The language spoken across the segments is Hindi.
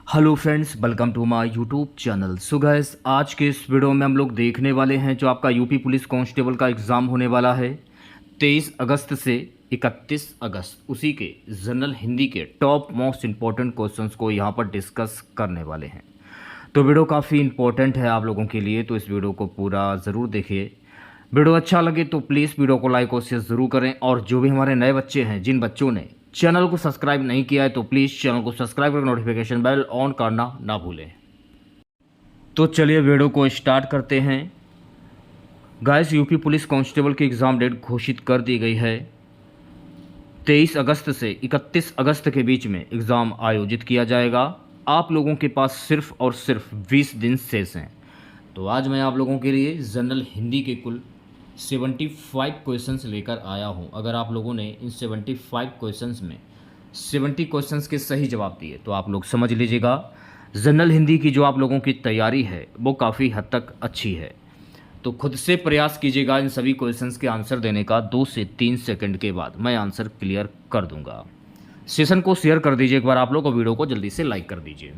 Hello friends, welcome to my YouTube channel. So guys, आज के इस वीडियो में हम लोग देखने वाले हैं जो आपका यूपी पुलिस कांस्टेबल का एग्ज़ाम होने वाला है 23 अगस्त से 31 अगस्त। उसी के जनरल हिंदी के टॉप मोस्ट इम्पॉर्टेंट क्वेश्चंस को यहाँ पर डिस्कस करने वाले हैं। तो वीडियो काफ़ी इंपॉर्टेंट है आप लोगों के लिए, तो इस वीडियो को पूरा ज़रूर देखिए। वीडियो अच्छा लगे तो प्लीज़ वीडियो को लाइक और शेयर ज़रूर करें। और जो भी हमारे नए बच्चे हैं, जिन बच्चों ने चैनल को सब्सक्राइब नहीं किया है, तो प्लीज़ चैनल को सब्सक्राइब करके नोटिफिकेशन बेल ऑन करना ना भूलें। तो चलिए वीडियो को स्टार्ट करते हैं। गाइस, यूपी पुलिस कांस्टेबल की एग्ज़ाम डेट घोषित कर दी गई है। 23 अगस्त से 31 अगस्त के बीच में एग्ज़ाम आयोजित किया जाएगा। आप लोगों के पास सिर्फ और सिर्फ 20 दिन शेष हैं। तो आज मैं आप लोगों के लिए जनरल हिंदी के कुल 75 क्वेश्चंस लेकर आया हूं। अगर आप लोगों ने इन 75 क्वेश्चंस में 70 क्वेश्चंस के सही जवाब दिए तो आप लोग समझ लीजिएगा जनरल हिंदी की जो आप लोगों की तैयारी है वो काफ़ी हद तक अच्छी है। तो खुद से प्रयास कीजिएगा इन सभी क्वेश्चंस के आंसर देने का। 2 से 3 सेकंड के बाद मैं आंसर क्लियर कर दूंगा। सेशन को शेयर कर दीजिए एक बार आप लोग, और वीडियो को जल्दी से लाइक कर दीजिए।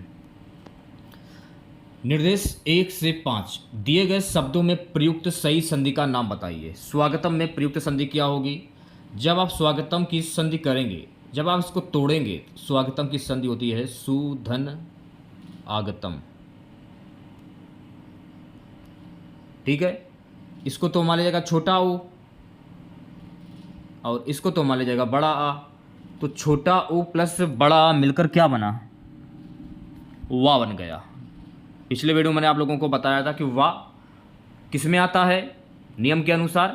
निर्देश 1 से 5 दिए गए शब्दों में प्रयुक्त सही संधि का नाम बताइए। स्वागतम में प्रयुक्त संधि क्या होगी? जब आप स्वागतम की संधि करेंगे, जब आप इसको तोड़ेंगे, स्वागतम की संधि होती है सुधन आगतम। ठीक है, इसको तो मान लीजिएगा छोटा ऊ और इसको तो मान लीजिएगा बड़ा आ। तो छोटा ऊ प्लस बड़ा आ मिलकर क्या बना? वाह बन गया। पिछले वीडियो में मैंने आप लोगों को बताया था कि वाह किस में आता है, नियम के अनुसार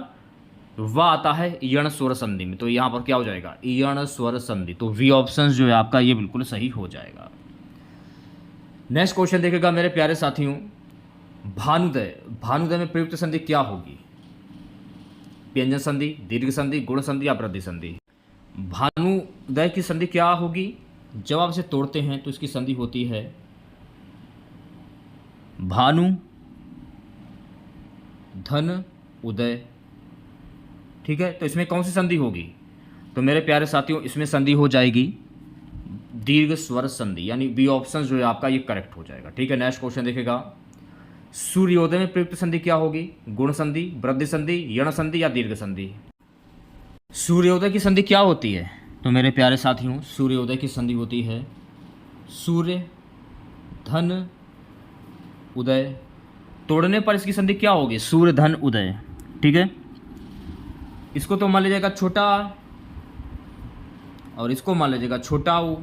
वाह आता है यण स्वर संधि में। तो यहाँ पर क्या हो जाएगा? यण स्वर संधि। तो वी ऑप्शन जो है आपका ये बिल्कुल सही हो जाएगा। नेक्स्ट क्वेश्चन देखेगा मेरे प्यारे साथियों, भानुदय। भानुदय में प्रयुक्त संधि क्या होगी? व्यंजन संधि, दीर्घ संधि, गुण संधि या वृद्धि संधि? भानुदय की संधि क्या होगी? जब आप इसे तोड़ते हैं तो इसकी संधि होती है भानु धन उदय। ठीक है, तो इसमें कौन सी संधि होगी? तो मेरे प्यारे साथियों, इसमें संधि हो जाएगी दीर्घ स्वर संधि, यानी बी ऑप्शन जो है आपका ये करेक्ट हो जाएगा। ठीक है, नेक्स्ट क्वेश्चन देखेगा, सूर्योदय में प्रयुक्त संधि क्या होगी? गुण संधि, वृद्धि संधि, यण संधि या दीर्घ संधि? सूर्योदय की संधि क्या होती है? तो मेरे प्यारे साथियों, सूर्योदय की संधि होती है सूर्य धन उदय। तोड़ने पर इसकी संधि क्या होगी? सूर्य धन उदय। ठीक है, इसको तो मान लीजिएगा छोटा और इसको मान लीजिएगा छोटा ऊ।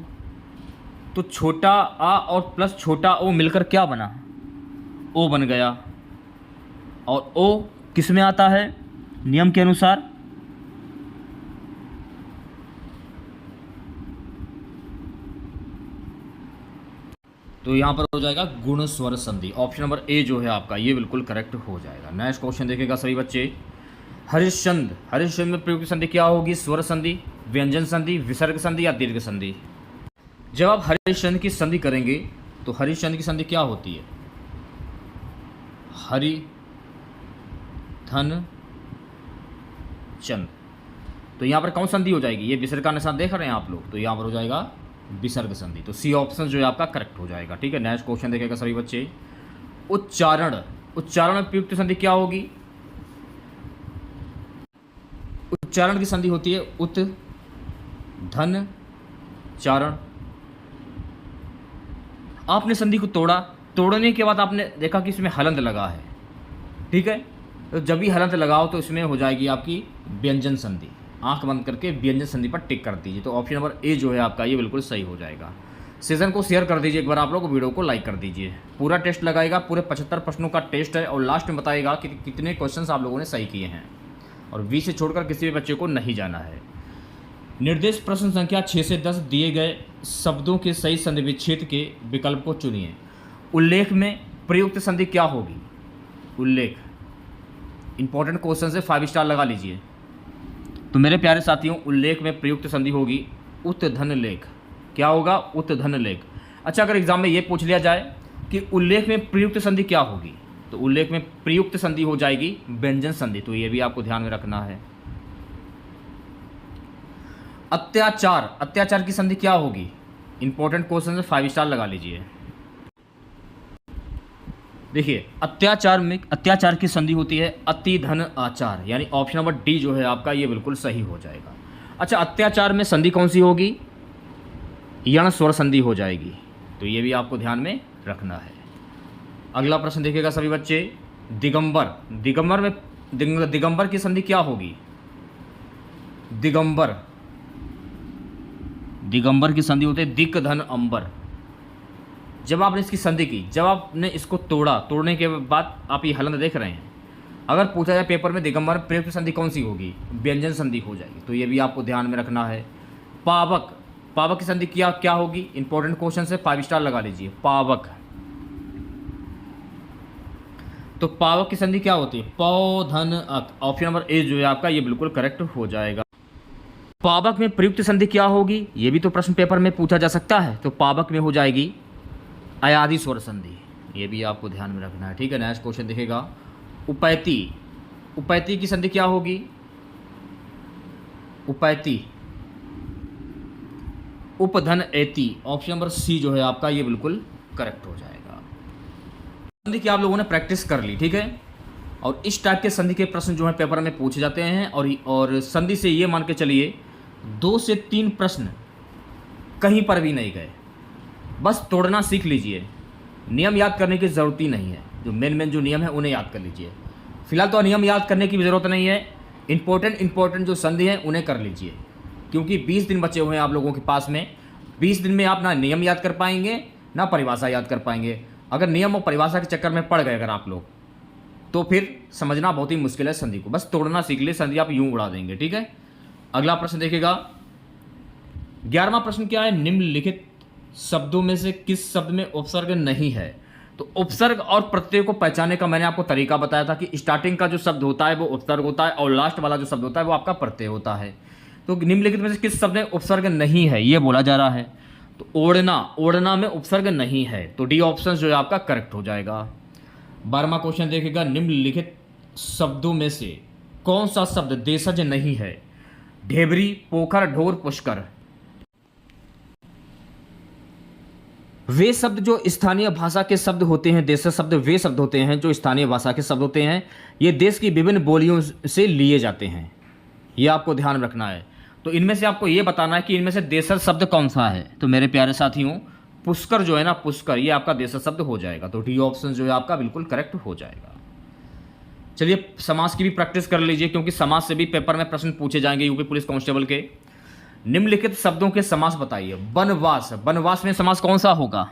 तो छोटा आ और प्लस छोटा ओ मिलकर क्या बना? ओ बन गया। और ओ किस में आता है नियम के अनुसार? तो यहाँ पर हो जाएगा गुण स्वर संधि। ऑप्शन नंबर ए जो है आपका ये बिल्कुल करेक्ट हो जाएगा। नेक्स्ट क्वेश्चन देखेगा सभी बच्चे, हरिश्चंद्र। हरिश्चंद्र में प्रयुक्त संधि क्या होगी? स्वर संधि, व्यंजन संधि, विसर्ग संधि या दीर्घ संधि? जब आप हरिश्चंद्र की संधि करेंगे तो हरिश्चंद्र की संधि क्या होती है? हरि धन चंद। तो यहाँ पर कौन संधि हो जाएगी? ये विसर्ग का निशान देख रहे हैं आप लोग, तो यहाँ पर हो जाएगा विसर्ग संधि। तो सी ऑप्शन जो है आपका करेक्ट हो जाएगा। ठीक है, नेक्स्ट क्वेश्चन देखेगा सभी बच्चे, उच्चारण। उच्चारण में प्रयुक्त संधि क्या होगी? उच्चारण की संधि होती है उत धन चारण। आपने संधि को तोड़ा, तोड़ने के बाद आपने देखा कि इसमें हलंत लगा है। ठीक है, तो जब भी हलंत लगाओ तो इसमें हो जाएगी आपकी व्यंजन संधि। आंख बंद करके व्यंजन संधि पर टिक कर दीजिए। तो ऑप्शन नंबर ए जो है आपका ये बिल्कुल सही हो जाएगा। सेशन को शेयर कर दीजिए एक बार आप लोग, वीडियो को लाइक कर दीजिए। पूरा टेस्ट लगाएगा, पूरे 75 प्रश्नों का टेस्ट है, और लास्ट में बताएगा कि कितने क्वेश्चंस आप लोगों ने सही किए हैं, और 20 से छोड़कर किसी भी बच्चे को नहीं जाना है। निर्देश प्रश्न संख्या 6 से 10 दिए गए शब्दों के सही संधि विच्छेद के विकल्प को चुनिए। उल्लेख में प्रयुक्त संधि क्या होगी? उल्लेख इंपॉर्टेंट क्वेश्चन से 5 स्टार लगा लीजिए। तो मेरे प्यारे साथियों, उल्लेख में प्रयुक्त संधि होगी उत्धन लेख। क्या होगा? उत्धन लेख। अच्छा, अगर एग्जाम में ये पूछ लिया जाए कि उल्लेख में प्रयुक्त संधि क्या होगी, तो उल्लेख में प्रयुक्त संधि हो जाएगी व्यंजन संधि। तो ये भी आपको ध्यान में रखना है। अत्याचार, अत्याचार की संधि क्या होगी? इंपॉर्टेंट क्वेश्चन है, 5 स्टार लगा लीजिए। देखिए अत्याचार की संधि होती है अति धन आचार, यानी ऑप्शन नंबर डी जो है आपका ये बिल्कुल सही हो जाएगा। अच्छा, अत्याचार में संधि कौन सी होगी? यण स्वर संधि हो जाएगी, तो ये भी आपको ध्यान में रखना है। अगला प्रश्न देखिएगा सभी बच्चे, दिगंबर की संधि क्या होगी? दिगंबर की संधि होती है दिक धन अंबर। जब आपने इसकी संधि की, जब आपने इसको तोड़ने के बाद आप ये हलन देख रहे हैं, अगर पूछा जाए पेपर में दिगंबर में प्रयुक्त संधि कौन सी होगी? व्यंजन संधि हो जाएगी, तो ये भी आपको ध्यान में रखना है। पावक की संधि क्या होगी? इंपॉर्टेंट क्वेश्चन है, 5 स्टार लगा लीजिए। पावक, तो पावक की संधि क्या होती है? पौ धन अक। ऑप्शन नंबर ए जो है आपका ये बिल्कुल करेक्ट हो जाएगा। पावक में प्रयुक्त संधि क्या होगी? ये भी तो प्रश्न पेपर में पूछा जा सकता है, तो पावक में हो जाएगी अयादि स्वर संधि, ये भी आपको ध्यान में रखना है। ठीक है, नेक्स्ट क्वेश्चन देखेगा, उपैती की संधि क्या होगी? उपैती, उपधन एति। ऑप्शन नंबर सी जो है आपका ये बिल्कुल करेक्ट हो जाएगा। संधि की आप लोगों ने प्रैक्टिस कर ली, ठीक है, और इस टाइप के संधि के प्रश्न जो है पेपर में पूछे जाते हैं, और संधि से ये मान के चलिए 2 से 3 प्रश्न कहीं पर भी नहीं गए। बस तोड़ना सीख लीजिए, नियम याद करने की ज़रूरत ही नहीं है, जो मेन जो नियम है उन्हें याद कर लीजिए। फिलहाल तो नियम याद करने की भी ज़रूरत नहीं है, इंपॉर्टेंट जो संधि हैं उन्हें कर लीजिए, क्योंकि 20 दिन बचे हुए हैं आप लोगों के पास में। 20 दिन में आप ना नियम याद कर पाएंगे ना परिभाषा याद कर पाएंगे। अगर नियम और परिभाषा के चक्कर में पड़ गए अगर आप लोग, तो फिर समझना बहुत ही मुश्किल है संधि को। बस तोड़ना सीख लिए, संधि आप यूं उड़ा देंगे। ठीक है, अगला प्रश्न देखिएगा, 11वां प्रश्न क्या है? निम्नलिखित शब्दों में से किस शब्द में उपसर्ग नहीं है? तो उपसर्ग और प्रत्यय को पहचानने का मैंने आपको तरीका बताया था कि स्टार्टिंग का जो शब्द होता है वो उपसर्ग होता है और लास्ट वाला जो शब्द होता है वो आपका प्रत्यय होता है। तो निम्नलिखित में से किस शब्द में उपसर्ग नहीं है ये बोला जा रहा है? तो ओढ़ना में उपसर्ग नहीं है, तो डी ऑप्शन जो है आपका करेक्ट हो जाएगा। 12वां क्वेश्चन देखिएगा, निम्नलिखित शब्दों में से कौन सा शब्द देशज नहीं है? ढेबरी, पोखर, ढोर, पुष्कर। वे शब्द जो स्थानीय भाषा के शब्द होते हैं, देशज शब्द वे शब्द होते हैं जो स्थानीय भाषा के शब्द होते हैं, ये देश की विभिन्न बोलियों से लिए जाते हैं, ये आपको ध्यान में रखना है। तो इनमें से आपको ये बताना है कि इनमें से देशज शब्द कौन सा है। तो मेरे प्यारे साथियों, पुष्कर जो है ना, पुष्कर, ये आपका देशज शब्द हो जाएगा, तो डी ऑप्शन जो है आपका बिल्कुल करेक्ट हो जाएगा। चलिए समास की भी प्रैक्टिस कर लीजिए, क्योंकि समास से भी पेपर में प्रश्न पूछे जाएंगे यूपी पुलिस कांस्टेबल के। निम्नलिखित शब्दों के समास बताइए। वनवास में समास कौन सा होगा?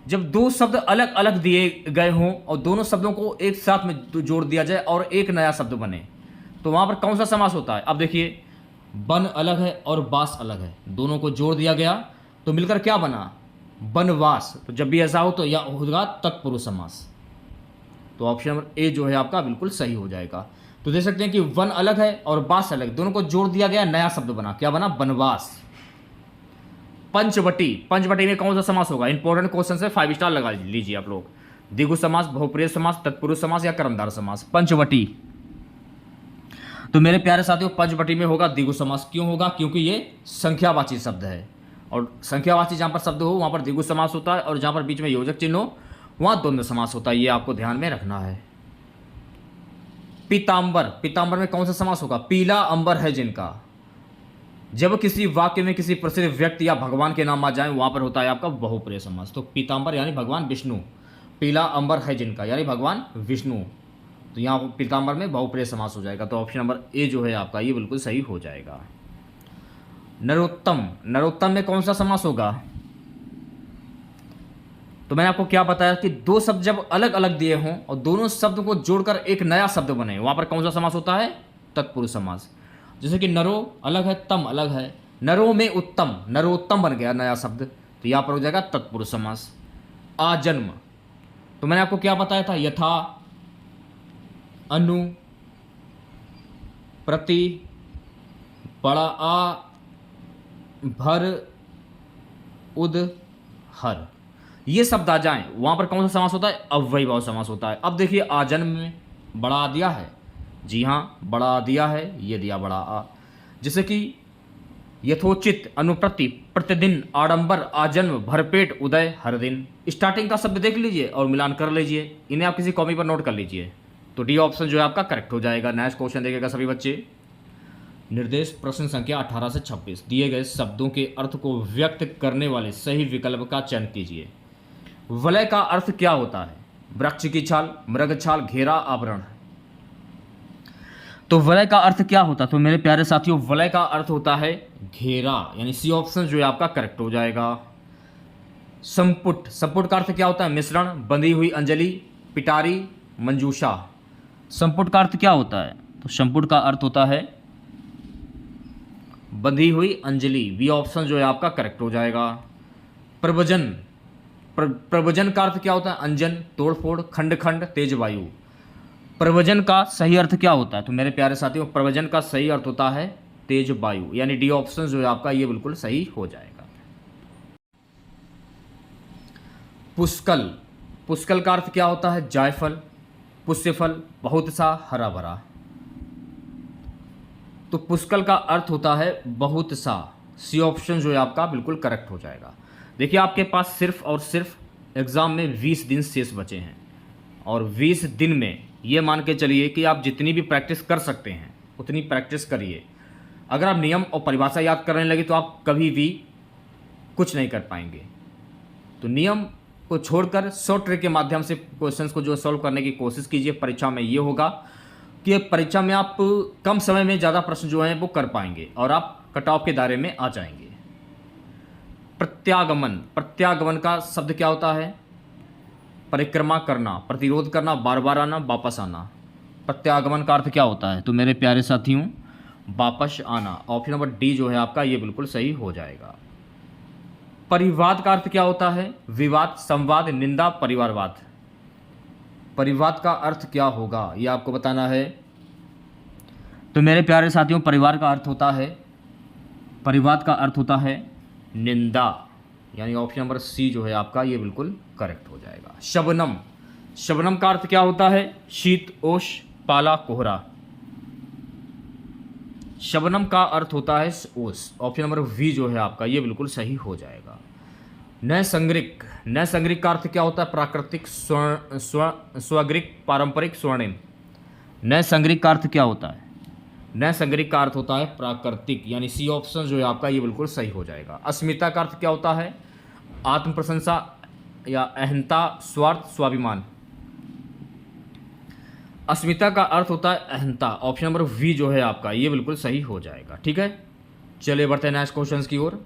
जब 2 शब्द अलग अलग दिए गए हों और दोनों शब्दों को एक साथ में जोड़ दिया जाए और एक नया शब्द बने, तो वहां पर कौन सा समास होता है? अब देखिए, वन अलग है और वास अलग है, दोनों को जोड़ दिया गया तो मिलकर क्या बना? वनवास। तो जब भी ऐसा हो तो यह होगा तत्पुरुष समास, तो ऑप्शन नंबर ए जो है आपका बिल्कुल सही हो जाएगा। तो देख सकते हैं कि वन अलग है और वास अलग, दोनों को जोड़ दिया गया, नया शब्द बना, क्या बना? वनवास। पंचवटी में कौन सा समास होगा? इंपॉर्टेंट क्वेश्चन है, 5 स्टार लगा लीजिए आप लोग। द्विगु समास, बहुप्रिय समास, तत्पुरुष समास या कर्मधारय समास? पंचवटी। तो मेरे प्यारे साथियों, पंचवटी में होगा द्विगु समास। क्यों होगा? क्योंकि ये संख्यावाची शब्द है, और संख्यावाची जहां पर शब्द हो वहां पर द्विगु समास होता है, और जहां पर बीच में योजक चिन्ह हो वहां द्वंद्व समास होता है, ये आपको ध्यान में रखना है। पीतांबर में कौन सा समास होगा? पीला अंबर है जिनका। जब किसी वाक्य में किसी प्रसिद्ध व्यक्ति या भगवान के नाम आ जाए वहां पर होता है आपका बहुप्रिय समास। तो पीतांबर यानी भगवान विष्णु, पीला अंबर है जिनका यानी भगवान विष्णु, तो यहाँ पीतांबर में बहुप्रिय समास हो जाएगा। तो ऑप्शन नंबर ए जो है आपका ये बिल्कुल सही हो जाएगा। नरोत्तम में कौन सा समास होगा? तो मैंने आपको क्या बताया कि 2 शब्द जब अलग अलग दिए हों और दोनों शब्द को जोड़कर एक नया शब्द बने, वहां पर कौन सा समास होता है? तत्पुरुष समास। जैसे कि नरो अलग है, तम अलग है, नरो में उत्तम, नरोत्तम बन गया नया शब्द, तो यहां पर हो जाएगा तत्पुरुष समास। आजन्म, तो मैंने आपको क्या बताया था? यथा, अनु, प्रति, बड़ा आ, भर, उद, हर, ये शब्द आ जाएं वहां पर कौन सा समास होता है? अव्ययीभाव समास होता है। अब देखिए, आजन्म में बड़ा आ दिया है, जी हाँ बड़ा आ दिया है, ये दिया बड़ा आ। जैसे कि यथोचित, अनुप्रति, प्रतिदिन, आडंबर, आजन्म, भरपेट, उदय, हर दिन। स्टार्टिंग का शब्द देख लीजिए और मिलान कर लीजिए, इन्हें आप किसी कॉपी पर नोट कर लीजिए। तो डी ऑप्शन जो है आपका करेक्ट हो जाएगा। नेक्स्ट क्वेश्चन देखिएगा सभी बच्चे। निर्देश प्रश्न संख्या 18 से 26 दिए गए शब्दों के अर्थ को व्यक्त करने वाले सही विकल्प का चयन कीजिए। वलय का अर्थ क्या होता है? वृक्ष की छाल, मृग छाल, घेरा, आवरण। तो वलय का अर्थ क्या होता है? तो मेरे प्यारे साथियों, वलय का अर्थ होता है घेरा, यानी सी ऑप्शन जो है आपका करेक्ट हो जाएगा। संपुट, संपुट का अर्थ क्या होता है? मिश्रण, बंधी हुई अंजलि, पिटारी, मंजूषा। संपुट का अर्थ क्या होता है? तो संपुट का अर्थ होता है बंधी हुई अंजलि। बी ऑप्शन जो है आपका करेक्ट हो जाएगा। प्रवचन, प्रवचन का अर्थ क्या होता है? अंजन, तोड़फोड़, खंड खंड, तेज वायु। प्रवचन का सही अर्थ क्या होता है? तो मेरे प्यारे साथियों, प्रवचन का सही अर्थ होता है तेज वायु, यानी डी ऑप्शन जो है आपका ये बिल्कुल सही हो जाएगा। पुष्कल, पुष्कल का अर्थ क्या होता है? जायफल, पुष्यफल, बहुत सा, हरा भरा। तो पुष्कल का अर्थ होता है बहुत सा। सी ऑप्शन जो है आपका बिल्कुल करेक्ट हो जाएगा। देखिए, आपके पास सिर्फ और सिर्फ एग्ज़ाम में 20 दिन शेष बचे हैं, और 20 दिन में ये मान के चलिए कि आप जितनी भी प्रैक्टिस कर सकते हैं उतनी प्रैक्टिस करिए। अगर आप नियम और परिभाषा याद करने लगे तो आप कभी भी कुछ नहीं कर पाएंगे। तो नियम को छोड़कर शॉर्ट ट्रिक के माध्यम से क्वेश्चंस को जो सॉल्व करने की कोशिश कीजिए। परीक्षा में ये होगा कि परीक्षा में आप कम समय में ज़्यादा प्रश्न जो हैं वो कर पाएंगे और आप कट ऑफ के दायरे में आ जाएंगे। प्रत्यागमन, प्रत्यागमन का शब्द क्या होता है? परिक्रमा करना, प्रतिरोध करना, बार बार आना, वापस आना। प्रत्यागमन का अर्थ क्या होता है? तो मेरे प्यारे साथियों, वापस आना। ऑप्शन नंबर डी जो है आपका ये बिल्कुल सही हो जाएगा। परिवाद का अर्थ क्या होता है? विवाद, संवाद, निंदा, परिवारवाद। परिवाद का अर्थ क्या होगा ये आपको बताना है। तो मेरे प्यारे साथियों, परिवार का अर्थ होता है, परिवाद का अर्थ होता है निंदा, यानी ऑप्शन नंबर सी जो है आपका ये बिल्कुल करेक्ट हो जाएगा। शबनम, शबनम का अर्थ क्या होता है? शीत, ओश, पाला, कोहरा। शबनम का अर्थ होता है ओस। ऑप्शन नंबर वी जो है आपका ये बिल्कुल सही हो जाएगा। नैसंग्रिक, नैसंग्रिक का अर्थ क्या होता है? प्राकृतिक, स्वग्रिक, पारंपरिक, स्वर्णिम। नैसंग्रिक का अर्थ क्या होता है? नैसंग्रिक का अर्थ होता है प्राकृतिक, यानी सी ऑप्शन जो है आपका ये बिल्कुल सही हो जाएगा। अस्मिता का अर्थ क्या होता है? आत्म प्रशंसा या अहंता, स्वार्थ, स्वाभिमान। अस्मिता का अर्थ होता है अहंता। ऑप्शन नंबर वी जो है आपका ये बिल्कुल सही हो जाएगा। ठीक है, चलिए बढ़ते हैं नेक्स्ट क्वेश्चन की ओर।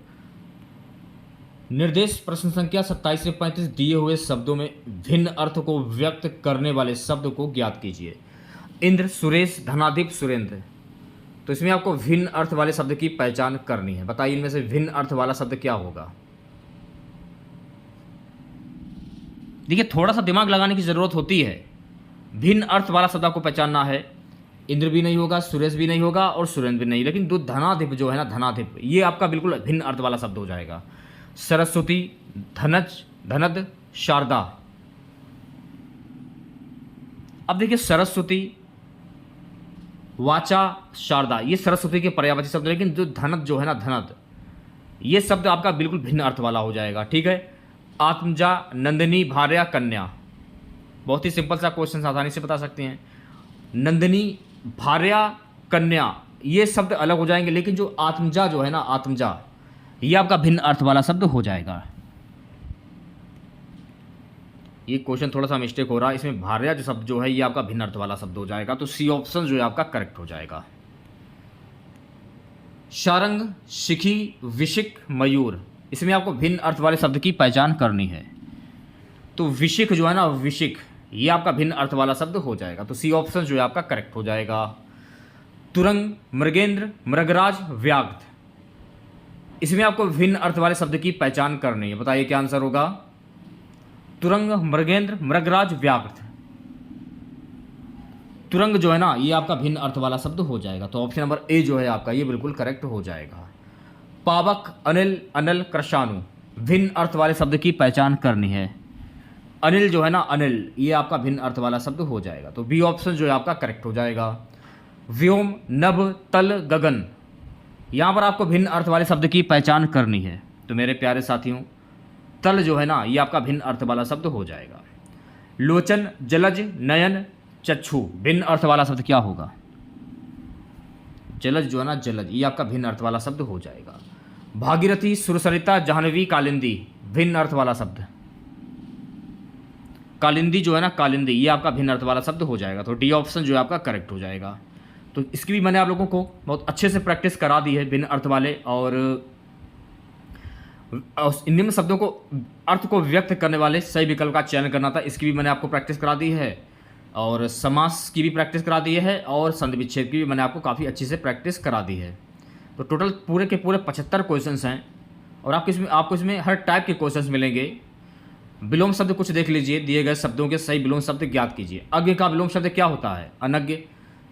निर्देश प्रश्न संख्या 27 से 35 दिए हुए शब्दों में भिन्न अर्थ को व्यक्त करने वाले शब्द को ज्ञात कीजिए। इंद्र, सुरेश, धनाधिप, सुरेंद्र। तो इसमें आपको भिन्न अर्थ वाले शब्द की पहचान करनी है। बताइए इनमें से भिन्न अर्थ वाला शब्द क्या होगा? देखिए, थोड़ा सा दिमाग लगाने की जरूरत होती है। भिन्न अर्थ वाला शब्द आपको पहचानना है। इंद्र भी नहीं होगा, सुरेश भी नहीं होगा और सुरेंद्र भी नहीं, लेकिन दो धनाधिप जो है ना, धनाधिप, ये आपका बिल्कुल भिन्न अर्थ वाला शब्द हो जाएगा। सरस्वती, धनज, धनद, शारदा। अब देखिए, सरस्वती, वाचा, शारदा, ये सरस्वती के पर्यायवाची शब्द, लेकिन जो धनद जो है ना, धनद, ये शब्द आपका बिल्कुल भिन्न अर्थ वाला हो जाएगा। ठीक है, आत्मजा, नंदिनी, भार्या, कन्या। बहुत ही सिंपल सा क्वेश्चन, आसानी से बता सकते हैं। नंदिनी, भार्या, कन्या, ये शब्द अलग हो जाएंगे, लेकिन जो आत्मजा जो है ना, आत्मजा, ये आपका भिन्न अर्थ वाला शब्द हो जाएगा। ये क्वेश्चन थोड़ा सा मिस्टेक हो रहा है, इसमें भार्या जो शब्द जो है ये आपका भिन्न अर्थ वाला शब्द हो जाएगा। तो सी ऑप्शन जो है आपका करेक्ट हो जाएगा। शारंग, शिखी, विशिक, मयूर, इसमें आपको भिन्न अर्थ वाले शब्द की पहचान करनी है। तो विशिक जो है ना, विशिक, ये आपका भिन्न अर्थ वाला शब्द हो जाएगा। तो सी ऑप्शन जो है आपका करेक्ट हो जाएगा। तुरंग, मृगेंद्र, मृगराज, व्याघ्र, इसमें आपको भिन्न अर्थ वाले शब्द की पहचान करनी है। बताइए क्या आंसर होगा? तुरंग, मृगेंद्र, मृगराज, व्याघ्र। तुरंग जो है ना, ये आपका भिन्न अर्थ वाला शब्द हो जाएगा। तो ऑप्शन नंबर ए जो है आपका ये बिल्कुल करेक्ट हो जाएगा। पावक, अनिल, अनल, कृषाणु, भिन्न अर्थ वाले शब्द की पहचान करनी है। अनिल जो है ना, अनिल, ये आपका भिन्न अर्थ वाला शब्द हो जाएगा। तो बी ऑप्शन जो है आपका करेक्ट हो जाएगा। व्योम, नभ, तल, गगन, यहाँ पर आपको भिन्न अर्थ वाले शब्द की पहचान करनी है। तो मेरे प्यारे साथियों, तल जो है ना, ये आपका भिन्न अर्थ वाला शब्द हो जाएगा। लोचन, जलज, नयन, चक्षु, भिन्न अर्थ वाला शब्द क्या होगा? जलज जो है ना, जलज, ये आपका भिन्न अर्थ वाला शब्द हो जाएगा। भागीरथी, सुरसरिता, जाह्नवी, कालिंदी, भिन्न अर्थ वाला शब्द। कालिंदी जो है ना, कालिंदी, ये आपका भिन्न अर्थ वाला शब्द हो जाएगा। तो डी ऑप्शन जो है आपका करेक्ट हो जाएगा। तो इसकी भी मैंने आप लोगों को बहुत अच्छे से प्रैक्टिस करा दी है, भिन्न अर्थ वाले और निम्न शब्दों को अर्थ को व्यक्त करने वाले सही विकल्प का चयन करना था, इसकी भी मैंने आपको प्रैक्टिस करा दी है। और समास की भी प्रैक्टिस करा दी है और संधि विच्छेद की भी मैंने आपको काफ़ी अच्छे से प्रैक्टिस करा दी है। तो टोटल पूरे के पूरे 75 क्वेश्चंस हैं और आपको इसमें हर टाइप के क्वेश्चंस मिलेंगे। विलोम शब्द कुछ देख लीजिए, दिए गए शब्दों के सही विलोम शब्द ज्ञात कीजिए। अज्ञ का विलोम शब्द क्या होता है? अनज्ञ,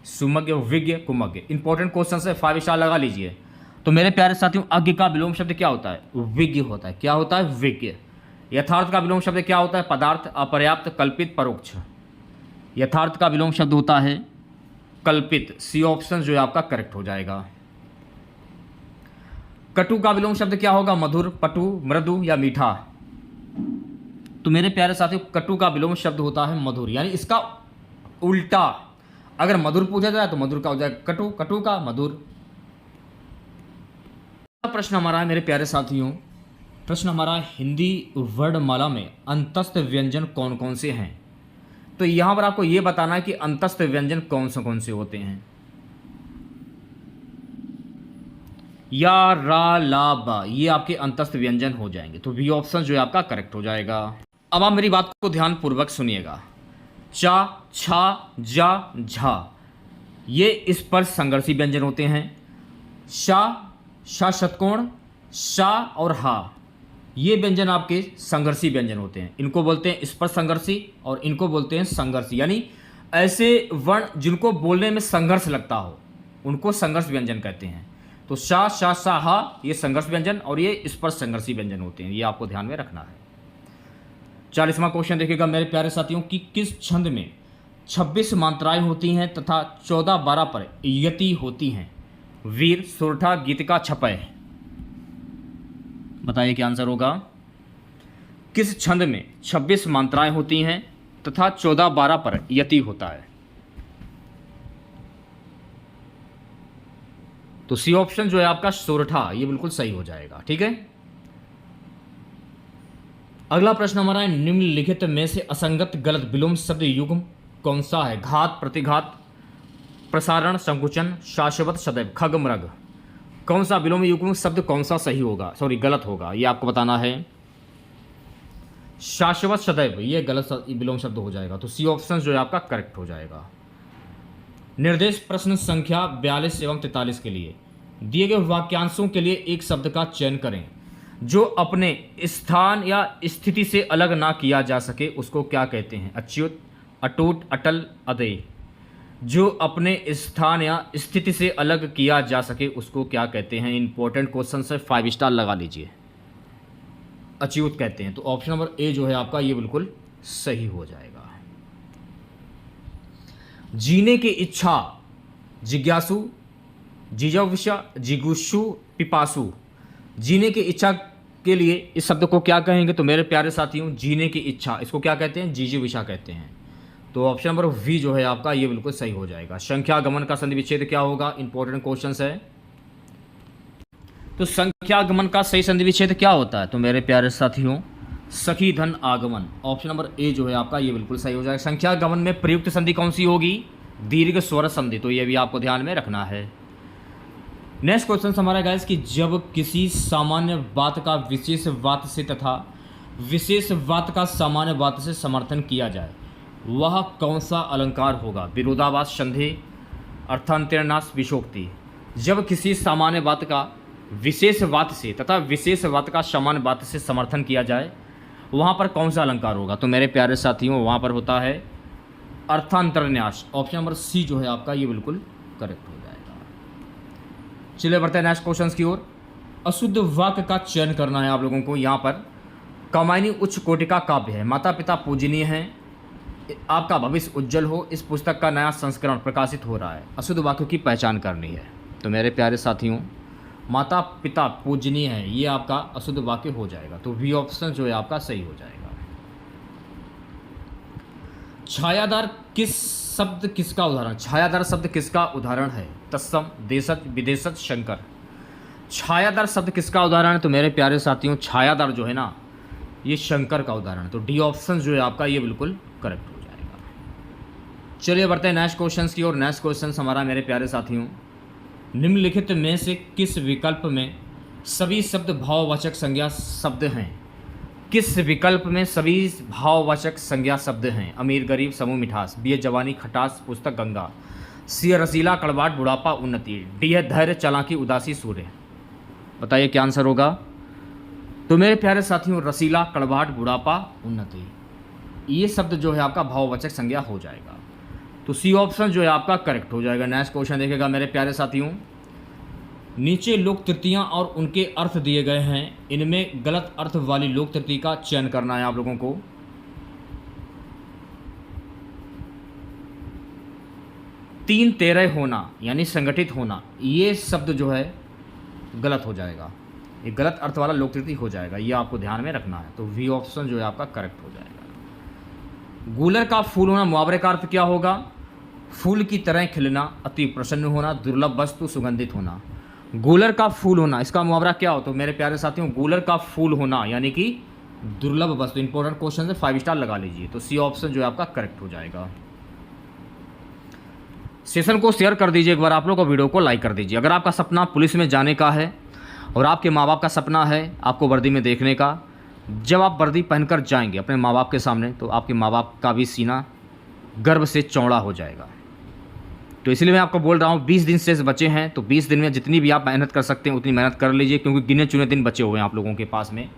सुमज्ञ, विज्ञ, कुमज्ञ। इंपॉर्टेंट क्वेश्चन है, 5 स्टार लगा लीजिए। तो मेरे प्यारे साथियों, अज्ञ का विलोम शब्द क्या होता है? विज्ञ होता है। क्या होता है? विज्ञ। यथार्थ का विलोम शब्द क्या होता है? पदार्थ, अपर्याप्त, कल्पित, परोक्ष। यथार्थ का विलोम शब्द होता है कल्पित। सी ऑप्शन जो है आपका करेक्ट हो जाएगा। कटु का विलोम शब्द क्या होगा? मधुर, पटु, मृदु या मीठा। तो मेरे प्यारे साथियों, कटु का विलोम शब्द होता है मधुर, यानी इसका उल्टा अगर मधुर पूछा जाए तो मधुर का हो जाएगा कटु, कटु का मधुर। प्रश्न हमारा है मेरे प्यारे साथियों, प्रश्न हमारा हिंदी वर्णमाला में अंतस्थ व्यंजन कौन कौन से हैं। तो यहां पर आपको यह बताना है कि अंतस्थ व्यंजन कौन से होते हैं। या, रा, ला, बा, ये आपके अंतस्थ व्यंजन हो जाएंगे। तो बी ऑप्शन जो है आपका करेक्ट हो जाएगा। अब आप मेरी बात को ध्यान पूर्वक सुनिएगा। चा, छा, जा, झा, ये स्पर्श संघर्षी व्यंजन होते हैं। शा षटकोण, शा और हा, ये व्यंजन आपके संघर्षी व्यंजन होते हैं। इनको बोलते हैं स्पर्श संघर्षी और इनको बोलते हैं संघर्षी, यानी ऐसे वर्ण जिनको बोलने में संघर्ष लगता हो उनको संघर्ष व्यंजन कहते हैं। तो शा, शा, सा, हा, ये संघर्ष व्यंजन और ये स्पर्श संघर्षी व्यंजन होते हैं। ये आपको ध्यान में रखना है। 40वां क्वेश्चन देखिएगा मेरे प्यारे साथियों कि किस छंद में 26 मात्राएं होती हैं तथा 14-12 पर यति होती हैं? वीर, सुरठा, गीतिका, छपय। बताइए क्या आंसर होगा। किस छंद में 26 मात्राएं होती हैं तथा 14-12 पर यति होता है? तो सी ऑप्शन जो है आपका सोरठा, ये बिल्कुल सही हो जाएगा। ठीक है, अगला प्रश्न हमारा है निम्नलिखित में से असंगत गलत विलोम शब्द युग्म कौन सा है? घात, प्रतिघात, प्रसारण, संकुचन, शाश्वत, सदैव, खग, मृग। कौन सा विलोम युग्म शब्द कौन सा सही होगा, सॉरी गलत होगा, ये आपको बताना है। शाश्वत, सदैव, ये गलत विलोम शब्द हो जाएगा। तो सी ऑप्शन जो है आपका करेक्ट हो जाएगा। निर्देश प्रश्न संख्या 42 एवं 43 के लिए दिए गए वाक्यांशों के लिए एक शब्द का चयन करें जो अपने स्थान या स्थिति से अलग ना किया जा सके, उसको क्या कहते हैं? अच्युत, अटूट, अटल, अदेय। जो अपने स्थान या स्थिति से अलग किया जा सके उसको क्या कहते हैं? इंपॉर्टेंट क्वेश्चन से 5 स्टार लगा लीजिए। अच्युत कहते हैं। तो ऑप्शन नंबर ए जो है आपका ये बिल्कुल सही हो जाएगा। जीने की इच्छा, जिज्ञासु, जिज्ञासा, जिगुषु, पिपासु। जीने की इच्छा के लिए इस शब्द को क्या कहेंगे? तो मेरे प्यारे साथियों, जीने की इच्छा, इसको क्या कहते हैं? जिजीविषा कहते हैं। तो ऑप्शन नंबर वी जो है आपका ये बिल्कुल सही हो जाएगा। संख्या गमन का संधि विच्छेद क्या होगा? इंपॉर्टेंट क्वेश्चन है। तो संख्या गमन का सही संधि विच्छेद क्या होता है? तो मेरे प्यारे साथियों, सखी धन आगमन। ऑप्शन नंबर ए जो है आपका ये बिल्कुल सही हो जाएगा। संख्या गमन में प्रयुक्त संधि कौन सी होगी? दीर्घ स्वर संधि। तो ये भी आपको ध्यान में रखना है। नेक्स्ट क्वेश्चन हमारा गाइस कि जब किसी सामान्य बात का विशेष बात से तथा विशेष बात का सामान्य बात से समर्थन किया जाए वह कौन सा अलंकार होगा? विरोधाभास, संधि, अर्थांतरनाश, विशोक्ति। जब किसी सामान्य बात का विशेष बात से तथा विशेष बात का सामान्य बात से समर्थन किया जाए वहाँ पर कौन सा अलंकार होगा? तो मेरे प्यारे साथियों, वहाँ पर होता है अर्थांतरन्यास। ऑप्शन नंबर सी जो है आपका ये बिल्कुल करेक्ट हो जाएगा। चलिए बढ़ते हैं नेक्स्ट क्वेश्चन की ओर। अशुद्ध वाक्य का चयन करना है आप लोगों को। यहाँ पर कामायनी उच्च कोटि का काव्य है, माता पिता पूजनीय हैं, आपका भविष्य उज्जवल हो। इस पुस्तक का नया संस्करण प्रकाशित हो रहा है। अशुद्ध वाक्यों की पहचान करनी है। तो मेरे प्यारे साथियों, माता पिता पूजनीय है, ये आपका अशुद्ध वाक्य हो जाएगा। तो बी ऑप्शन जो है आपका सही हो जाएगा। छायादार किस शब्द किसका उदाहरण? छायादार शब्द किसका उदाहरण है? तत्सम, देशज, विदेशज, शंकर। छायादार शब्द किसका उदाहरण है? तो मेरे प्यारे साथियों छायादार जो है ना ये शंकर का उदाहरण है। तो डी ऑप्शन जो है आपका ये बिल्कुल करेक्ट हो जाएगा। चलिए बढ़ते हैं नेक्स्ट क्वेश्चन की ओर। नेक्स्ट क्वेश्चन हमारा मेरे प्यारे साथियों, निम्नलिखित में से किस विकल्प में सभी शब्द भाववाचक संज्ञा शब्द हैं? किस विकल्प में सभी भाववाचक संज्ञा शब्द हैं? अमीर, गरीब, समूह, मिठास। बी है जवानी, खटास, पुस्तक, गंगा। सी है रसीला, कड़वाहट, बुढ़ापा, उन्नति। डी है धैर्य, चालाकी, उदासी, सूर्य। बताइए क्या आंसर होगा? तो मेरे प्यारे साथियों रसीला, कड़वाहट, बुढ़ापा, उन्नति, ये शब्द जो है आपका भाववाचक संज्ञा हो जाएगा। तो सी ऑप्शन जो है आपका करेक्ट हो जाएगा। नेक्स्ट क्वेश्चन देखेगा मेरे प्यारे साथियों, नीचे लोक तृतीयां और उनके अर्थ दिए गए हैं, इनमें गलत अर्थ वाली लोक तृतीय का चयन करना है आप लोगों को। तीन तेरह होना यानी संगठित होना, ये शब्द जो है गलत हो जाएगा, ये गलत अर्थ वाला लोक तृतीय हो जाएगा, ये आपको ध्यान में रखना है। तो वी ऑप्शन जो है आपका करेक्ट हो जाएगा। गूलर का फूल होना, मुहावरे का अर्थ क्या होगा? फूल की तरह खिलना, अति प्रसन्न होना, दुर्लभ वस्तु, सुगंधित होना। गूलर का फूल होना, इसका मुहावरा क्या हो? तो मेरे प्यारे साथियों गूलर का फूल होना यानी कि दुर्लभ वस्तु। इंपॉर्टेंट क्वेश्चन है, 5 स्टार लगा लीजिए। तो सी ऑप्शन जो है आपका करेक्ट हो जाएगा। सेशन को शेयर कर दीजिए एक बार आप लोग, और वीडियो को लाइक कर दीजिए। अगर आपका सपना पुलिस में जाने का है और आपके माँ बाप का सपना है आपको वर्दी में देखने का, जब आप वर्दी पहनकर जाएंगे अपने माँ बाप के सामने तो आपके माँ बाप का भी सीना गर्व से चौड़ा हो जाएगा। तो इसलिए मैं आपको बोल रहा हूँ 20 दिन शेष बचे हैं, तो 20 दिन में जितनी भी आप मेहनत कर सकते हैं उतनी मेहनत कर लीजिए, क्योंकि गिने चुने दिन बचे हुए हैं आप लोगों के पास में।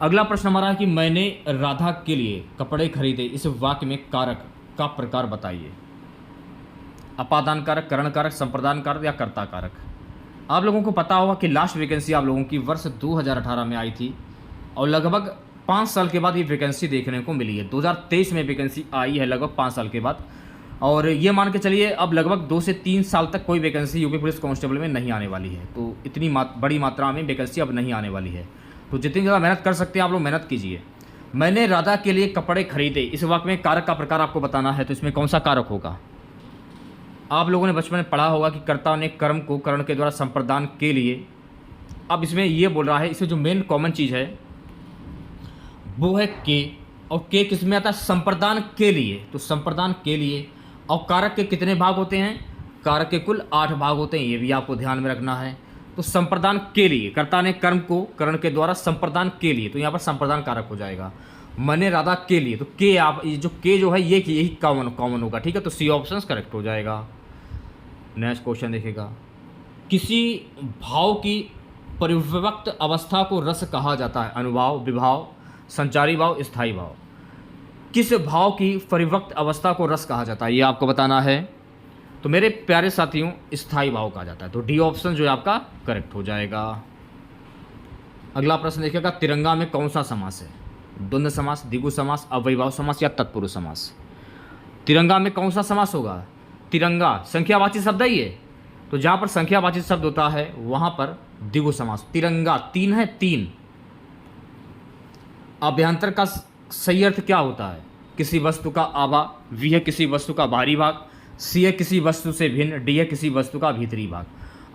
अगला प्रश्न हमारा है कि मैंने राधा के लिए कपड़े खरीदे, इस वाक्य में कारक का प्रकार बताइए। अपादान कारक, करण कारक, संप्रदान कारक या कर्ता कारक। आप लोगों को पता होगा कि लास्ट वैकेंसी आप लोगों की वर्ष 2018 में आई थी और लगभग 5 साल के बाद ये वैकेंसी देखने को मिली है। 2023 में वैकेंसी आई है लगभग 5 साल के बाद, और ये मान के चलिए अब लगभग 2 से 3 साल तक कोई वैकेंसी यूपी पुलिस कांस्टेबल में नहीं आने वाली है। तो इतनी बड़ी मात्रा में वैकेंसी अब नहीं आने वाली है। तो जितनी ज़्यादा मेहनत कर सकते हैं आप लोग मेहनत कीजिए। मैंने राधा के लिए कपड़े खरीदे, इस वाक्य में कारक का प्रकार आपको बताना है। तो इसमें कौन सा कारक होगा? आप लोगों ने बचपन में पढ़ा होगा कि कर्ता ने कर्म को करण के द्वारा संप्रदान के लिए। अब इसमें ये बोल रहा है, इसमें जो मेन कॉमन चीज़ है वो है के, और के किस में आता है? संप्रदान के लिए। तो संप्रदान के लिए, और कारक के कितने भाग होते हैं? कारक के कुल 8 भाग होते हैं, ये भी आपको ध्यान में रखना है। तो संप्रदान के लिए, कर्ता ने कर्म को करण के द्वारा संप्रदान के लिए, तो यहाँ पर संप्रदान कारक हो जाएगा। मैंने राधा के लिए, तो के आप ये जो के जो है ये यही कॉमन होगा, ठीक है। तो सी ऑप्शन करेक्ट हो जाएगा। नेक्स्ट क्वेश्चन देखेगा, किसी भाव की परिव्यक्त अवस्था को रस कहा जाता है? अनुभाव, विभाव, संचारी भाव, स्थायी भाव। किस भाव की परिव्यक्त अवस्था को रस कहा जाता है ये आपको बताना है। तो मेरे प्यारे साथियों स्थायी भाव कहा जाता है। तो डी ऑप्शन जो है आपका करेक्ट हो जाएगा। अगला प्रश्न देखिएगा, तिरंगा में कौन सा समास है? द्वंद्व समास, द्विगु समास, अव्ययीभाव समास या तत्पुरुष समास। तिरंगा में कौन सा समास होगा? तिरंगा संख्यावाची शब्द है ये, तो जहाँ पर संख्यावाची शब्द होता है वहाँ पर द्विगु समास। तिरंगा 3 है, 3। अभ्यंतर का सही अर्थ क्या होता है? किसी वस्तु का आभा। वी है किसी वस्तु का बाहरी भाग। सी है किसी वस्तु से भिन्न। डी है किसी वस्तु का भीतरी भाग।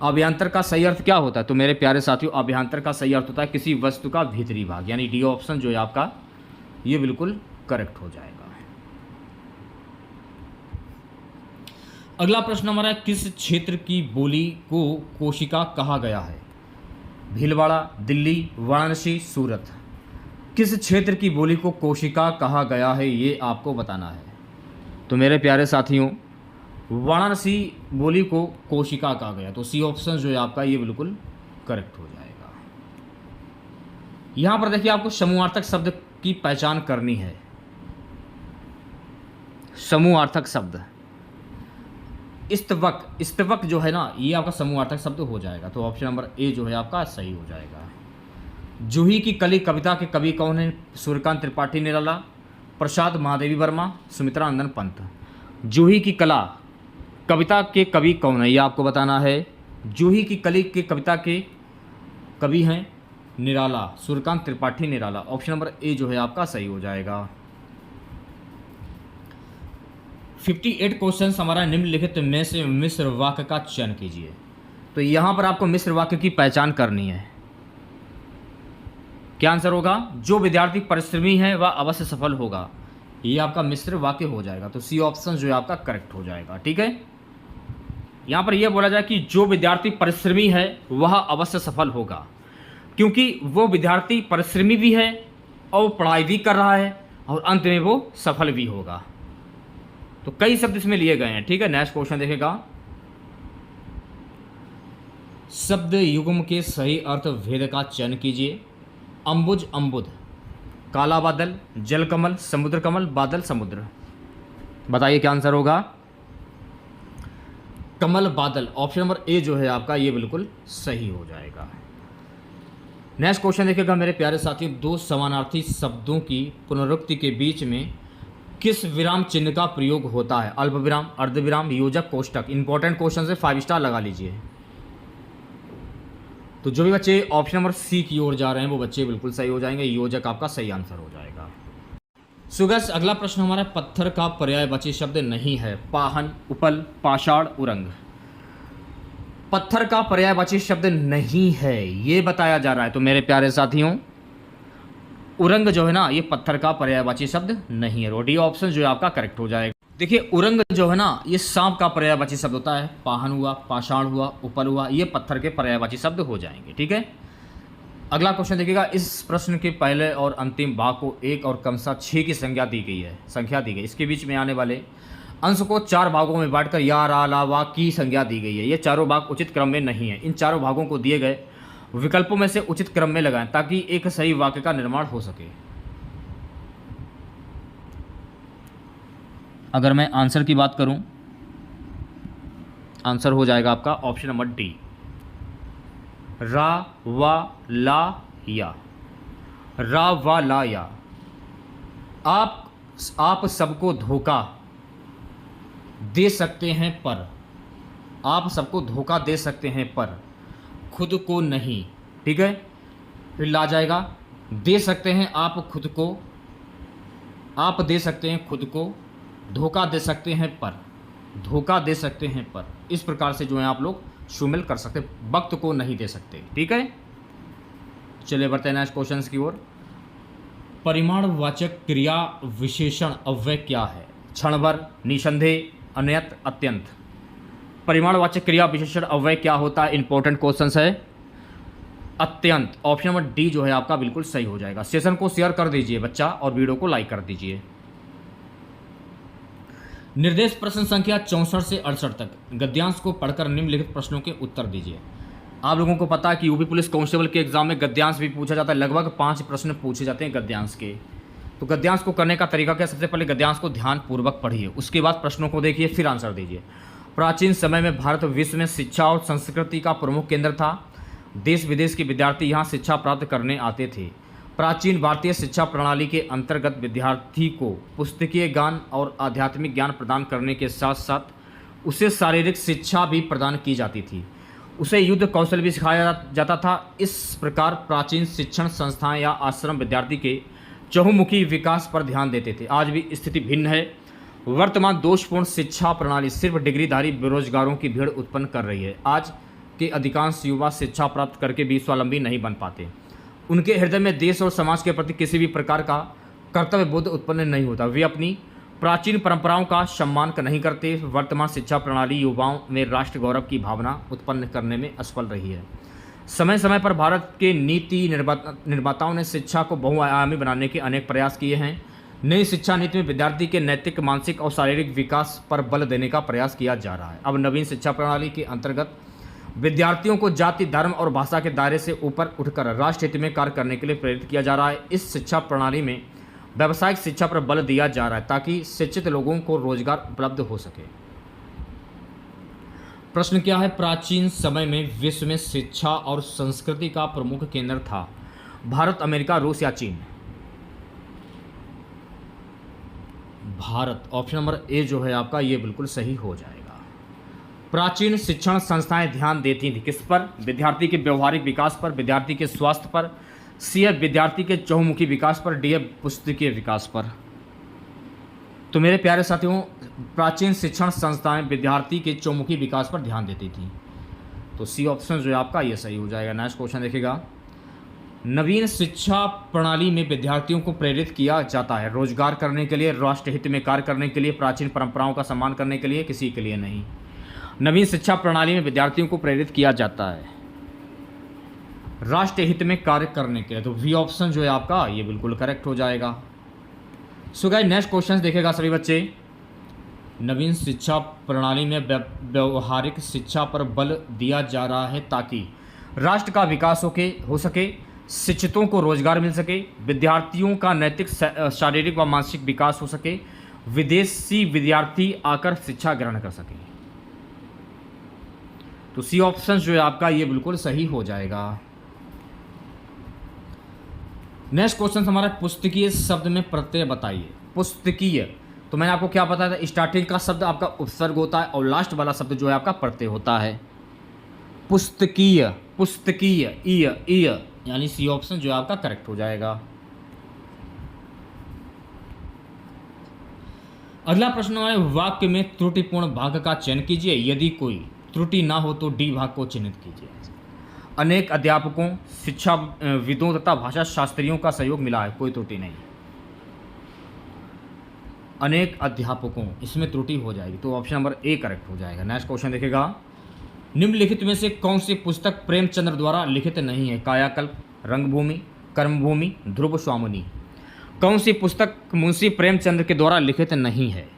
अभ्यंतर का सही अर्थ क्या होता है? तो मेरे प्यारे साथियों अभ्यंतर का सही अर्थ होता है किसी वस्तु का भीतरी भाग, यानी डी ऑप्शन जो है आपका ये बिल्कुल करेक्ट हो जाएगा। अगला प्रश्न हमारा, किस क्षेत्र की बोली को कोशिका कहा गया है? भीलवाड़ा, दिल्ली, वाराणसी, सूरत। किस क्षेत्र की बोली को कोशिका कहा गया है ये आपको बताना है। तो मेरे प्यारे साथियों वाराणसी बोली को कोशिका कहा गया, तो सी ऑप्शन जो है आपका ये बिल्कुल करेक्ट हो जाएगा। यहाँ पर देखिए आपको समूहार्थक शब्द की पहचान करनी है। समूहार्थक शब्द इस्तवक, इस्तवक जो है ना ये आपका समूहार्थक शब्द हो जाएगा। तो ऑप्शन नंबर ए जो है आपका सही हो जाएगा। जूही की कली कविता के कवि कौन है? सूर्यकांत त्रिपाठी निराला, प्रसाद महादेवी वर्मा, सुमित्रा नंदन पंत। जूही की कला कविता के कवि कौन है ये आपको बताना है। जूही की कली के कविता के कवि हैं निराला, Suryakant Tripathi Nirala. Option number A जो है आपका सही हो जाएगा। 58 क्वेश्चन हमारा निम्नलिखित में से मिश्र वाक्य का चयन कीजिए। तो यहां पर आपको मिश्र वाक्य की पहचान करनी है। क्या आंसर होगा? जो विद्यार्थी परिश्रमी है वह अवश्य सफल होगा, ये आपका मिश्र वाक्य हो जाएगा। तो सी ऑप्शन जो है आपका करेक्ट हो जाएगा। ठीक है, यहां पर यह बोला जाए कि जो विद्यार्थी परिश्रमी है वह अवश्य सफल होगा, क्योंकि वो विद्यार्थी परिश्रमी भी है और पढ़ाई भी कर रहा है और अंत में वो सफल भी होगा। तो कई शब्द इसमें लिए गए हैं। ठीक है, नेक्स्ट क्वेश्चन देखेगा। शब्द युग्म के सही अर्थ भेद का चयन कीजिए। अंबुज अम्बुद, काला बादल, जलकमल, समुद्र कमल, बादल समुद्र। बताइए क्या आंसर होगा? कमल बादल। ऑप्शन नंबर ए जो है आपका ये बिल्कुल सही हो जाएगा। नेक्स्ट क्वेश्चन देखिएगा मेरे प्यारे साथियों। दो समानार्थी शब्दों की पुनरुक्ति के बीच में किस विराम चिन्ह का प्रयोग होता है? अल्प विराम, अर्ध विराम, योजक, कोष्टक। इंपॉर्टेंट क्वेश्चन से 5 स्टार लगा लीजिए। तो जो भी बच्चे ऑप्शन नंबर सी की ओर जा रहे हैं वो बच्चे बिल्कुल सही हो जाएंगे। योजक आपका सही आंसर हो जाएगा। सुगस अगला प्रश्न हमारा पत्थर का पर्यायवाची शब्द नहीं है। पाहन, उपल, पाषाण, उरंग। पत्थर का पर्यायवाची शब्द नहीं है ये बताया जा रहा है। तो मेरे प्यारे साथियों उरंग जो है ना ये पत्थर का पर्यायवाची शब्द नहीं है। डी ऑप्शन जो है आपका करेक्ट हो जाएगा। देखिए उरंग जो है ना ये सांप का पर्यायवाची शब्द होता है। पाहन हुआ, पाषाण हुआ, उपल हुआ, ये पत्थर के पर्यायवाची शब्द हो जाएंगे। ठीक है, अगला क्वेश्चन देखिएगा। इस प्रश्न के पहले और अंतिम भाग को 1 और क्रमशः 6 की संख्या दी गई। इसके बीच में आने वाले अंश को 4 भागों में बांटकर या, रा, ला, वा की संज्ञा दी गई है। ये चारों भाग उचित क्रम में नहीं है। इन चारों भागों को दिए गए विकल्पों में से उचित क्रम में लगाएं ताकि एक सही वाक्य का निर्माण हो सके। अगर मैं आंसर की बात करूं, आंसर हो जाएगा आपका ऑप्शन नंबर डी, रा, वा, ला, या। रा, वा, ला, या। आप सबको धोखा दे सकते हैं पर, आप सबको धोखा दे सकते हैं पर खुद को नहीं। ठीक है, फिर ला जाएगा। दे सकते हैं आप खुद को, आप दे सकते हैं खुद को, धोखा दे सकते हैं पर, धोखा दे सकते हैं पर। इस प्रकार से जो है आप लोग शामिल कर सकते, वक्त को नहीं दे सकते। ठीक है, चलिए बढ़ते हैं नेक्स्ट क्वेश्चन की ओर। परिमाणवाचक क्रिया विशेषण अव्यय क्या है? क्षण भर, निसंदेह, अन्यत, अत्यंत। परिमाणवाचक क्रिया विशेषण अव्यय क्या होता है? इंपॉर्टेंट क्वेश्चन है। अत्यंत। ऑप्शन नंबर डी जो है आपका बिल्कुल सही हो जाएगा। सेशन को शेयर कर दीजिए बच्चा और वीडियो को लाइक कर दीजिए। निर्देश प्रश्न संख्या 64 से 68 तक गद्यांश को पढ़कर निम्नलिखित प्रश्नों के उत्तर दीजिए। आप लोगों को पता है कि यूपी पुलिस कांस्टेबल के एग्जाम में गद्यांश भी पूछा जाता है। लगभग 5 प्रश्न पूछे जाते हैं गद्यांश के। तो गद्यांश को करने का तरीका क्या? सबसे पहले गद्यांश को ध्यानपूर्वक पढ़िए, उसके बाद प्रश्नों को देखिए, फिर आंसर दीजिए। प्राचीन समय में भारत विश्व में शिक्षा और संस्कृति का प्रमुख केंद्र था। देश विदेश के विद्यार्थी यहाँ शिक्षा प्राप्त करने आते थे। प्राचीन भारतीय शिक्षा प्रणाली के अंतर्गत विद्यार्थी को पुस्तकीय ज्ञान और आध्यात्मिक ज्ञान प्रदान करने के साथ साथ उसे शारीरिक शिक्षा भी प्रदान की जाती थी। उसे युद्ध कौशल भी सिखाया जाता था। इस प्रकार प्राचीन शिक्षण संस्थाएं या आश्रम विद्यार्थी के चहुमुखी विकास पर ध्यान देते थे। आज भी स्थिति भिन्न है। वर्तमान दोषपूर्ण शिक्षा प्रणाली सिर्फ डिग्रीधारी बेरोजगारों की भीड़ उत्पन्न कर रही है। आज के अधिकांश युवा शिक्षा प्राप्त करके भी स्वावलंबी नहीं बन पाते। उनके हृदय में देश और समाज के प्रति किसी भी प्रकार का कर्तव्य बोध उत्पन्न नहीं होता। वे अपनी प्राचीन परंपराओं का सम्मान नहीं करते। वर्तमान शिक्षा प्रणाली युवाओं में राष्ट्र गौरव की भावना उत्पन्न करने में असफल रही है। समय समय पर भारत के नीति निर्माताओं ने शिक्षा को बहुआयामी बनाने के अनेक प्रयास किए हैं। नई शिक्षा नीति में विद्यार्थी के नैतिक, मानसिक और शारीरिक विकास पर बल देने का प्रयास किया जा रहा है। अब नवीन शिक्षा प्रणाली के अंतर्गत विद्यार्थियों को जाति, धर्म और भाषा के दायरे से ऊपर उठकर राष्ट्र हित में कार्य करने के लिए प्रेरित किया जा रहा है। इस शिक्षा प्रणाली में व्यावसायिक शिक्षा पर बल दिया जा रहा है ताकि शिक्षित लोगों को रोजगार उपलब्ध हो सके। प्रश्न क्या है? प्राचीन समय में विश्व में शिक्षा और संस्कृति का प्रमुख केंद्र था। भारत, अमेरिका, रूस या चीन? भारत। ऑप्शन नंबर ए जो है आपका ये बिल्कुल सही हो जाएगा। प्राचीन शिक्षण संस्थाएं ध्यान देती थी किस पर? विद्यार्थी के व्यवहारिक विकास पर, विद्यार्थी के स्वास्थ्य पर, सी है विद्यार्थी के चहुमुखी विकास पर, डी है पुस्तकीय विकास पर। तो मेरे प्यारे साथियों, प्राचीन शिक्षण संस्थाएं विद्यार्थी के चहुमुखी विकास पर ध्यान देती थी। तो सी ऑप्शन जो है आपका ये सही हो जाएगा। नेक्स्ट क्वेश्चन देखिएगा, नवीन शिक्षा प्रणाली में विद्यार्थियों को प्रेरित किया जाता है रोजगार करने के लिए, राष्ट्र हित में कार्य करने के लिए, प्राचीन परंपराओं का सम्मान करने के लिए, किसी के लिए नहीं। नवीन शिक्षा प्रणाली में विद्यार्थियों को प्रेरित किया जाता है राष्ट्र हित में कार्य करने के लिए। तो वी ऑप्शन जो है आपका ये बिल्कुल करेक्ट हो जाएगा। सो गाइस, नेक्स्ट क्वेश्चन देखेगा सभी बच्चे, नवीन शिक्षा प्रणाली में व्यवहारिक शिक्षा पर बल दिया जा रहा है ताकि राष्ट्र का विकास हो सके, शिक्षितों को रोजगार मिल सके, विद्यार्थियों का नैतिक शारीरिक व मानसिक विकास हो सके, विदेशी विद्यार्थी आकर शिक्षा ग्रहण कर सके। तो सी ऑप्शन जो है आपका ये बिल्कुल सही हो जाएगा। नेक्स्ट क्वेश्चन हमारा, पुस्तकीय शब्द में प्रत्यय बताइए। पुस्तकीय, तो मैंने आपको क्या बताया था, स्टार्टिंग का शब्द आपका उपसर्ग होता है और लास्ट वाला शब्द जो है आपका प्रत्यय होता है। पुस्तकीय, पुस्तकीय, ईय, यानी सी ऑप्शन जो है आपका करेक्ट हो जाएगा। अगला प्रश्न हमारे, वाक्य में त्रुटिपूर्ण भाग का चयन कीजिए, यदि कोई त्रुटि ना हो तो डी भाग को चिन्हित कीजिए। अनेक अध्यापकों, शिक्षाविदों तथा भाषा शास्त्रियों का सहयोग मिला है, कोई त्रुटि नहीं। अनेक अध्यापकों, इसमें त्रुटि हो जाएगी, तो ऑप्शन नंबर ए करेक्ट हो जाएगा। नेक्स्ट क्वेश्चन देखेगा, निम्नलिखित में से कौन सी पुस्तक प्रेमचंद्र द्वारा लिखित नहीं है? कायाकल्प, रंगभूमि, कर्मभूमि, ध्रुव स्वामिनी। कौन सी पुस्तक मुंशी प्रेमचंद्र के द्वारा लिखित नहीं है?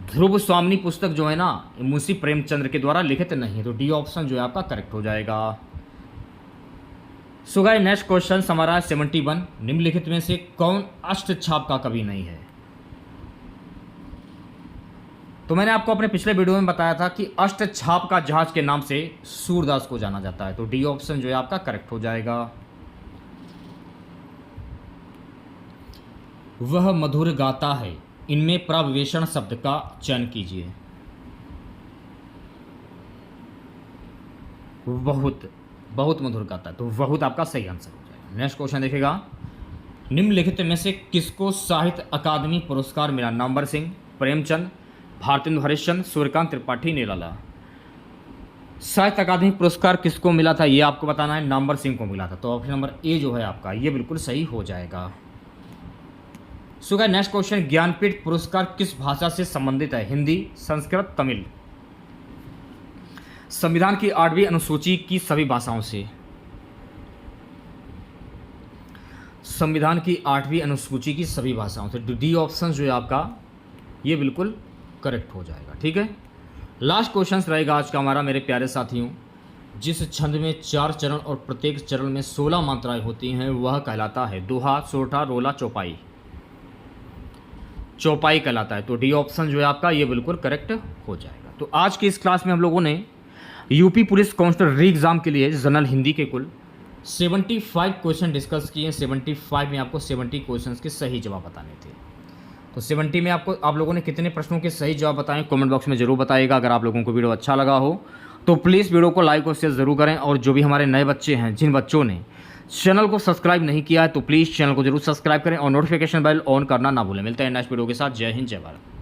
ध्रुव स्वामिनी पुस्तक जो है ना, मुंशी प्रेमचंद्र के द्वारा लिखित नहीं है, तो डी ऑप्शन जो है आपका करेक्ट हो जाएगा। सो गाइस, नेक्स्ट क्वेश्चन हमारा 71, निम्नलिखित में से कौन अष्टछाप का कवि नहीं है? तो मैंने आपको अपने पिछले वीडियो में बताया था कि अष्टछाप का जहाज के नाम से सूरदास को जाना जाता है, तो डी ऑप्शन जो है आपका करेक्ट हो जाएगा। वह मधुर गाता है, इनमें प्रविशेषण शब्द का चयन कीजिए। बहुत, बहुत मधुर गाता है, तो बहुत आपका सही आंसर हो जाएगा। नेक्स्ट क्वेश्चन देखेगा, निम्नलिखित में से किसको साहित्य अकादमी पुरस्कार मिला? नामवर सिंह, प्रेमचंद, भारतेंदु हरिश्चंद्र, सूर्यकांत त्रिपाठी, निराला। साहित्य अकादमी पुरस्कार किसको मिला था ये आपको बताना है, नामवर सिंह को मिला था, तो ऑप्शन नंबर ए जो है आपका ये बिल्कुल सही हो जाएगा। So guys, next question, Jnanpith पुरस्कार किस भाषा से संबंधित है? हिंदी, संस्कृत, तमिल। संविधान की 8वीं अनुसूची की सभी भाषाओं से। संविधान की 8वीं अनुसूची की सभी भाषाओं से, डी ऑप्शन जो है आपका ये बिल्कुल करेक्ट हो जाएगा। ठीक है, लास्ट क्वेश्चन रहेगा आज का हमारा मेरे प्यारे साथियों, जिस छंद में 4 चरण और प्रत्येक चरण में 16 मात्राएं होती हैं वह कहलाता है दोहा, सोरठा, रोला, चौपाई। चौपाई कहलाता है, तो डी ऑप्शन जो है आपका ये बिल्कुल करेक्ट हो जाएगा। तो आज की इस क्लास में हम लोगों ने यूपी पुलिस कांस्टेबल री एग्जाम के लिए जनरल हिंदी के कुल 75 क्वेश्चन डिस्कस किए। 75 में आपको 70 क्वेश्चन के सही जवाब बताने थे। तो 70 में आप लोगों ने कितने प्रश्नों के सही जवाब बताएं कमेंट बॉक्स में जरूर बताइएगा। अगर आप लोगों को वीडियो अच्छा लगा हो तो प्लीज़ वीडियो को लाइक और शेयर ज़रूर करें, और जो भी हमारे नए बच्चे हैं, जिन बच्चों ने चैनल को सब्सक्राइब नहीं किया है तो प्लीज़ चैनल को जरूर सब्सक्राइब करें और नोटिफिकेशन बेल ऑन करना ना भूलें। मिलते हैं नेक्स्ट वीडियो के साथ। जय हिंद, जय भारत।